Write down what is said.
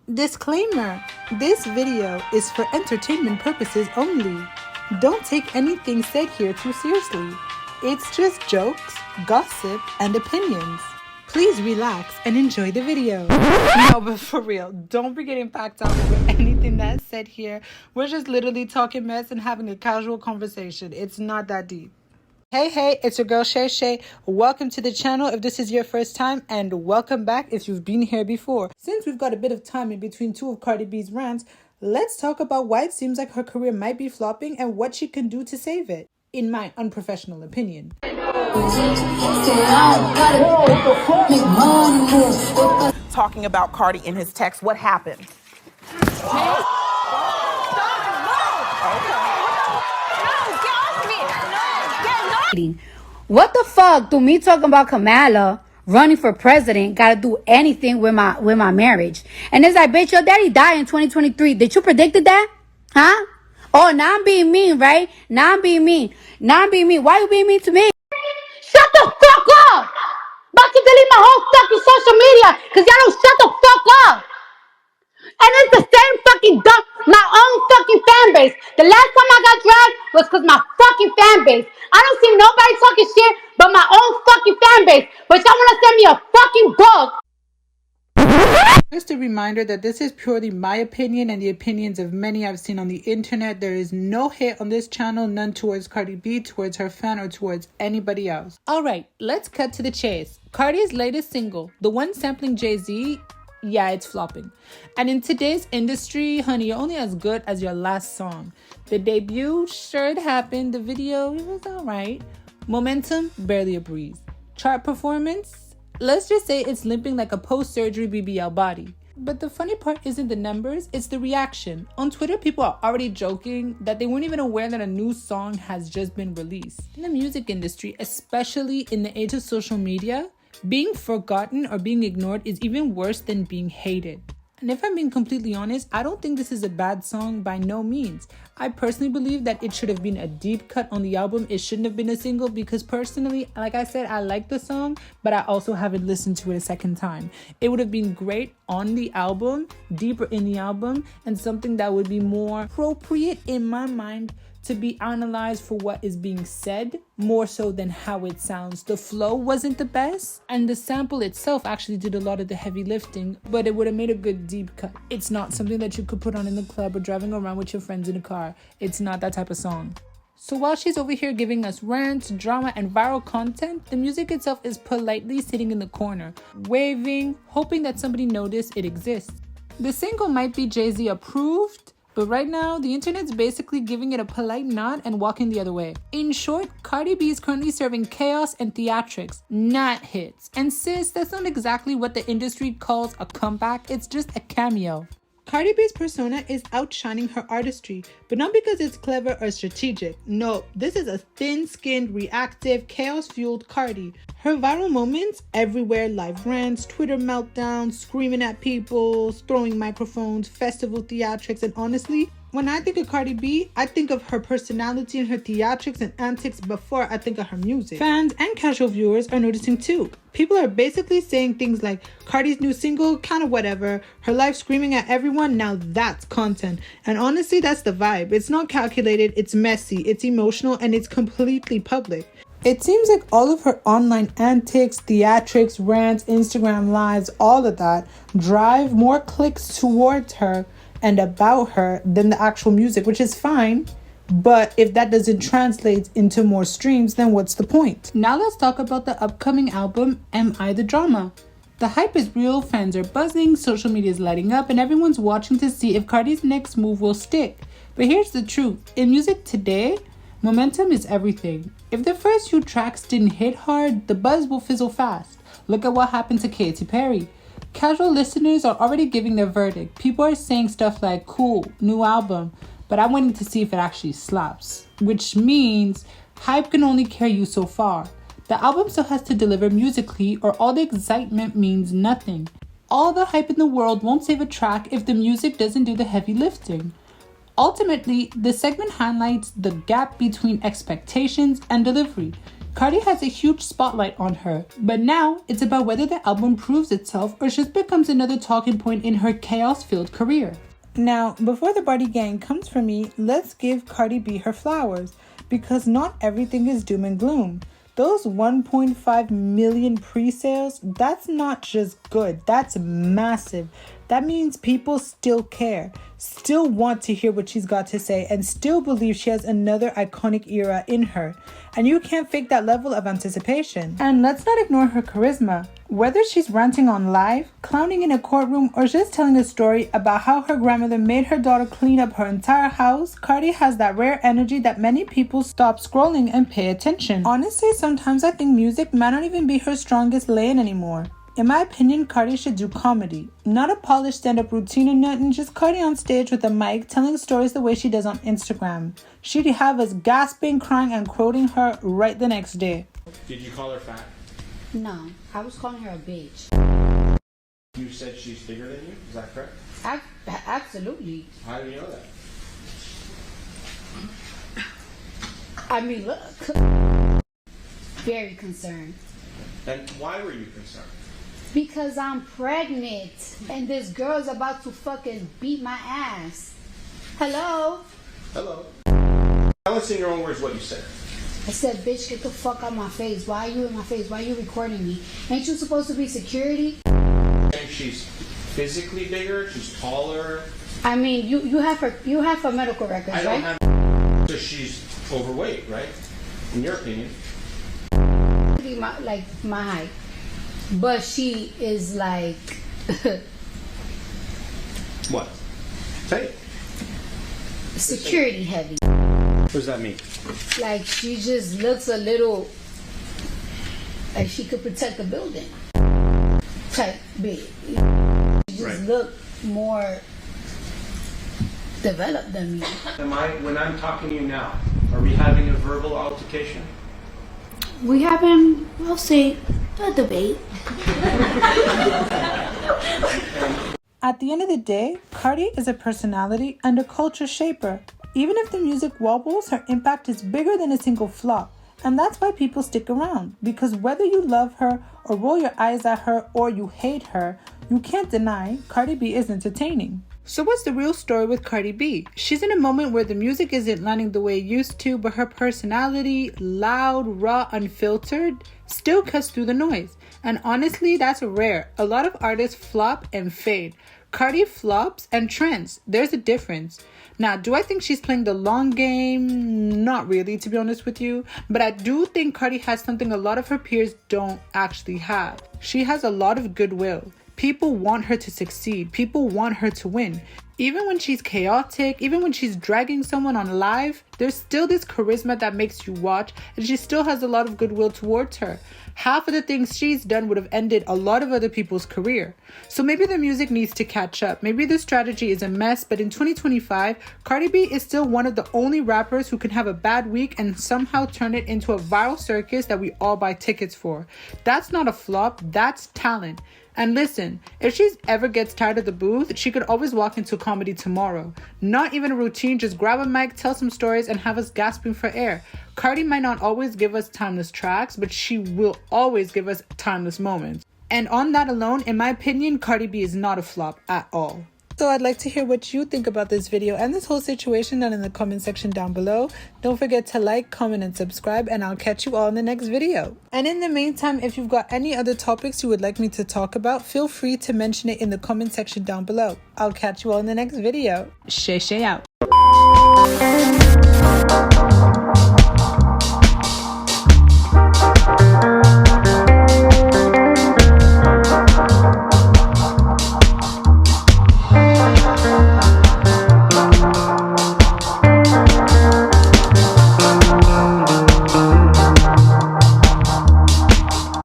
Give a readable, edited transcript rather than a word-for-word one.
Disclaimer: this video is for entertainment purposes only. Don't take anything said here too seriously. It's just jokes, gossip, and opinions. Please relax and enjoy the video. No, but for real, don't be getting packed out with anything that's said here. We're just literally talking mess and having a casual conversation. It's not that deep. Hey, it's your girl Shay Shay. Welcome to the channel if this is your first time, and welcome back if you've been here before. Since we've got a bit of time in between two of Cardi B's rants, let's talk about why it seems like her career might be flopping and what she can do to save it, in my unprofessional opinion. Talking about Cardi in his text, what happened? What the fuck do me talking about Kamala running for president gotta do anything with my marriage? And it's like, bitch, your daddy died in 2023. Did you predicted that? Huh? Oh, now I'm being mean, right? Now I'm being mean. Why you being mean to me? Shut the fuck up! About to delete my whole fucking social media because y'all don't shut the fuck up. And it's the same fucking dumb, my own fucking fan base. The last time I got dragged was because my fucking fan base. I don't see nobody talking shit but my own fucking fan base. But y'all want to send me a fucking book. Just a reminder that this is purely my opinion and the opinions of many I've seen on the internet. There is no hate on this channel, none towards Cardi B, towards her fan, or towards anybody else. Alright, let's cut to the chase. Cardi's latest single, the one sampling Jay-Z, yeah, it's flopping. And in today's industry, honey, you're only as good as your last song. The debut, sure it happened. The video, it was alright. Momentum, barely a breeze. Chart performance, let's just say it's limping like a post-surgery BBL body. But the funny part isn't the numbers, it's the reaction. On Twitter, people are already joking that they weren't even aware that a new song has just been released. In the music industry, especially in the age of social media, being forgotten or being ignored is even worse than being hated. And if I'm being completely honest, I don't think this is a bad song by no means. I personally believe that it should have been a deep cut on the album. It shouldn't have been a single because personally, like I said, I like the song, but I also haven't listened to it a second time. It would have been great on the album, deeper in the album, and something that would be more appropriate in my mind to be analyzed for what is being said, more so than how it sounds. The flow wasn't the best, and the sample itself actually did a lot of the heavy lifting, but it would have made a good deep cut. It's not something that you could put on in the club or driving around with your friends in a car. It's not that type of song. So while she's over here giving us rants, drama, and viral content, the music itself is politely sitting in the corner, waving, hoping that somebody noticed it exists. The single might be Jay-Z approved, but right now, the internet's basically giving it a polite nod and walking the other way. In short, Cardi B is currently serving chaos and theatrics, not hits. And sis, that's not exactly what the industry calls a comeback, it's just a cameo. Cardi B's persona is outshining her artistry, but not because it's clever or strategic. No, this is a thin-skinned, reactive, chaos-fueled Cardi. Her viral moments, everywhere live rants, Twitter meltdowns, screaming at people, throwing microphones, festival theatrics, and honestly, when I think of Cardi B, I think of her personality and her theatrics and antics before I think of her music. Fans and casual viewers are noticing too. People are basically saying things like, Cardi's new single, kind of whatever, her life screaming at everyone, now that's content. And honestly, that's the vibe. It's not calculated, it's messy, it's emotional, and it's completely public. It seems like all of her online antics, theatrics, rants, Instagram lives, all of that drive more clicks towards her and about her than the actual music, which is fine. But if that doesn't translate into more streams, then what's the point? Now let's talk about the upcoming album, Am I the Drama? The hype is real, fans are buzzing, social media is lighting up, and everyone's watching to see if Cardi's next move will stick. But here's the truth. In music today, momentum is everything. If the first few tracks didn't hit hard, the buzz will fizzle fast. Look at what happened to Katy Perry. Casual listeners are already giving their verdict. People are saying stuff like, cool, new album, but I'm waiting to see if it actually slaps. Which means hype can only carry you so far. The album still has to deliver musically, or all the excitement means nothing. All the hype in the world won't save a track if the music doesn't do the heavy lifting. Ultimately, the segment highlights the gap between expectations and delivery. Cardi has a huge spotlight on her, but now it's about whether the album proves itself or just becomes another talking point in her chaos-filled career. Now, before the Barty Gang comes for me, let's give Cardi B her flowers, because not everything is doom and gloom. Those 1.5 million pre-sales, that's not just good, that's massive. That means people still care, still want to hear what she's got to say, and still believe she has another iconic era in her. And you can't fake that level of anticipation. And let's not ignore her charisma. Whether she's ranting on live, clowning in a courtroom, or just telling a story about how her grandmother made her daughter clean up her entire house, Cardi has that rare energy that many people stop scrolling and pay attention. Honestly, sometimes I think music might not even be her strongest lane anymore. In my opinion, Cardi should do comedy. Not a polished stand-up routine or nothing, just Cardi on stage with a mic telling stories the way she does on Instagram. She'd have us gasping, crying, and quoting her right the next day. Did you call her fat? No, I was calling her a bitch. You said she's bigger than you? Is that correct? Absolutely. How do you know that? I mean, look. Very concerned. And why were you concerned? Because I'm pregnant and this girl's about to fucking beat my ass. Hello? Hello. Tell us in your own words what you said. I said, bitch, get the fuck out my face. Why are you in my face? Why are you recording me? Ain't you supposed to be security? And she's physically bigger, she's taller. I mean, you have her medical records, I don't right? have. So she's overweight, right? In your opinion. My height. But she is like What? Say it. security heavy. What does that mean? Like she just looks a little like she could protect the building. Type big. She just Right. look more developed than me. When I'm talking to you now, are we having a verbal altercation? We having, we'll see, a debate. At the end of the day, Cardi is a personality and a culture shaper. Even if the music wobbles, her impact is bigger than a single flop. And that's why people stick around. Because whether you love her or roll your eyes at her or you hate her, you can't deny Cardi B is entertaining. So what's the real story with Cardi B? She's in a moment where the music isn't landing the way it used to, but her personality, loud, raw, unfiltered, still cuts through the noise. And honestly, that's rare. A lot of artists flop and fade. Cardi flops and trends. There's a difference. Now, do I think she's playing the long game? Not really, to be honest with you. But I do think Cardi has something a lot of her peers don't actually have. She has a lot of goodwill. People want her to succeed. People want her to win. Even when she's chaotic, even when she's dragging someone on live, there's still this charisma that makes you watch, and she still has a lot of goodwill towards her. Half of the things she's done would have ended a lot of other people's career. So maybe the music needs to catch up. Maybe the strategy is a mess, but in 2025, Cardi B is still one of the only rappers who can have a bad week and somehow turn it into a viral circus that we all buy tickets for. That's not a flop, that's talent. And listen, if she ever gets tired of the booth, she could always walk into comedy tomorrow. Not even a routine, just grab a mic, tell some stories, and have us gasping for air. Cardi might not always give us timeless tracks, but she will always give us timeless moments. And on that alone, in my opinion, Cardi B is not a flop at all. So I'd like to hear what you think about this video and this whole situation down in the comment section down below. Don't forget to like, comment, and subscribe, and I'll catch you all in the next video. And in the meantime, if you've got any other topics you would like me to talk about, feel free to mention it in the comment section down below. I'll catch you all in the next video. Shay out.